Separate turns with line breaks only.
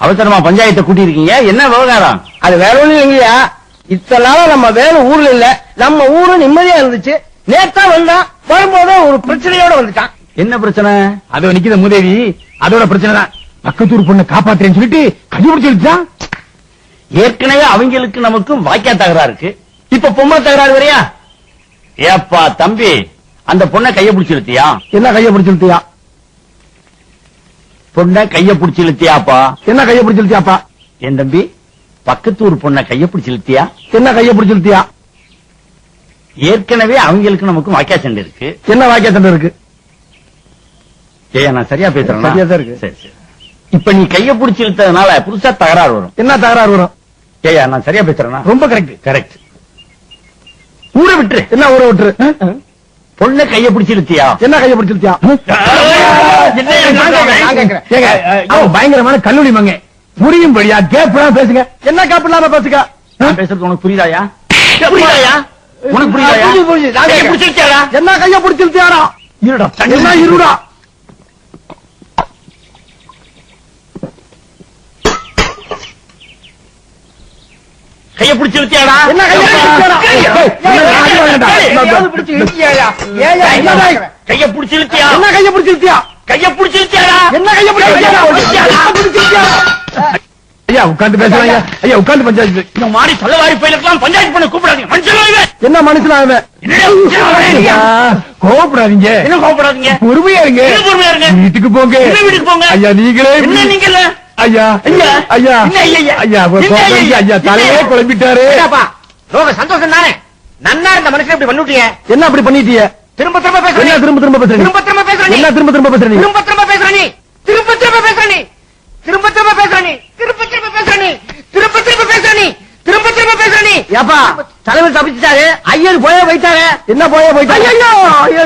அவசரமா பஞ்சாயத்தை கூட்டி இருக்கீங்க, என்ன விவகாரம்?
அது வேற ஒண்ணு இல்லைங்கய்யா, இத்தனை நாளா நம்ம வேலை ஊர்ல இல்ல, நம்ம ஊரு நிம்மதியா இருந்துச்சு. நேத்தா வந்தான், வரும்போது ஒரு பிரச்சனையோட வந்துட்டான்.
என்ன பிரச்சனை?
அதோ நிக்கிற மூதேவி, அதோட பிரச்சனை தான். பக்கத்தூர் பொண்ணு காப்பாத்துறேன்னு சொல்லிட்டு கண்டுபிடிச்சிருச்சான்.
ஏற்கனவே அவங்களுக்கு நமக்கும் வாய்க்கா தகராறு இருக்கு, இப்ப பொம்மை தகராறு வரையா? ஏப்பா தம்பி, அந்த பொண்ணை கைய பிடிச்சு இழுத்தியா?
என்ன கைய பிடிச்சிருத்தியா?
பொண்ணை கைய பிடிச்சு இழுத்தியாப்பா?
என்ன கைய பிடிச்சிருத்தியாப்பா?
என் தம்பி, பக்கத்தூர் பொண்ணை கைய பிடிச்சு இழுத்தியா?
என்ன கைய பிடிச்சிருத்தியா?
ஏற்கனவே அவங்களுக்கு நமக்கும் வாய்க்கா சண்டை இருக்கு.
என்ன வாக்கிய சண்டை இருக்கு?
ஏயா நான் சரியா பேசுறேன்?
சரியா தான் இருக்கு.
சரி சரி. இப்ப நீ கைய பிடிச்சு இழுத்ததுனால புதுசா தகராறு வரும்.
என்ன தகராறு வரும்?
ஏயா நான் சரியா பேசுறேன்னா?
ரொம்ப கரெக்ட்.
கரெக்ட். ஊரை விட்டுரு.
என்ன ஊரை விட்டுரு?
பொண்ணை கைய பிடிச்சு இழுத்தியா?
என்ன கைய பிடிச்சிருத்தியா? அவன் பயங்கரமான கல்லூரி மங்க, புரியும் படியா கேப்லாம் பேசுங்க. என்ன கேப் இல்லாம பேசுங்க.
நான் பேசுறது உனக்கு புரியுதாயா? புரியுதாயா? உனக்கு புரியுதாயா?
புரியுது.
கைய பிடிச்சிருக்கியாடா?
என்ன கைய பிடிச்சிருத்தியாரா? இருடா, என்ன இருடா?
கைய பிடிச்சு இழுத்தியாடா?
என்ன கைய பிடிச்சிருத்தியாரா?
பிடிச்சு இழுக்கியாயா? ஏயா, என்ன
கைய பிடிச்சு இழுத்தியா?
என்ன கைய பிடிச்சிருத்தியா?
கைய பிடிச்சு இழுத்தியாடா?
என்ன கைய பிடிச்சிருத்தியா? ஐயா உட்கார்ந்து பேசுறாங்க. ஐயா உட்கார்ந்து பஞ்சாயத்து.
இந்த மாதிரி சொல்லவாரி பயிலுக்கெல்லாம் பஞ்சாயத்து பண்ண கூப்பிடாதீங்க. மனுஷன்
என்ன மனுஷனா அவன்? கோவப்படாதீங்க.
என்ன கோவப்படாதீங்க?
பொறுமையா இருங்க.
என்ன பொறுமையா இருங்க?
வீட்டுக்கு போங்க.
என்ன வீட்டுக்கு போங்க?
ஐயா நீங்களே
என்ன நீங்க இல்ல?
ஐயா
ஐயா
ஐயா
என்ன ஐயா?
ஐயா ஐயா தலையே குழம்பிட்டாரு.
ரொம்ப சந்தோஷம் தானே? நன்னா இருந்த மனுஷன் இப்படி பண்ணிட்டீங்க.
என்ன அப்படி பண்ணிட்டீங்க?
திரும்ப திரும்ப
என்ன
பேசுறீங்க.
திரும்ப திரும்ப பேசுறீங்க?
திரும்ப திரும்ப பேசுறீங்க.
என்ன திரும்ப திரும்ப பேசுறீங்க?
திரும்ப திரும்ப பேசுறீங்க. திரும்ப திரும்ப பேசுறீங்க. திரும்ப திரும்ப பேசுறீங்க. திரும்ப திரும்ப பேசுறீங்க. திரும்ப திரும்ப பேசுறீங்க. திரும்ப திரும்ப பேசுறீங்க. ஏப்பா தலைவர் தப்பிச்சிட்டாரு, ஐயர் போயே போயிட்டாரு.
என்ன போய போயிட்டாங்க?
ஐயோ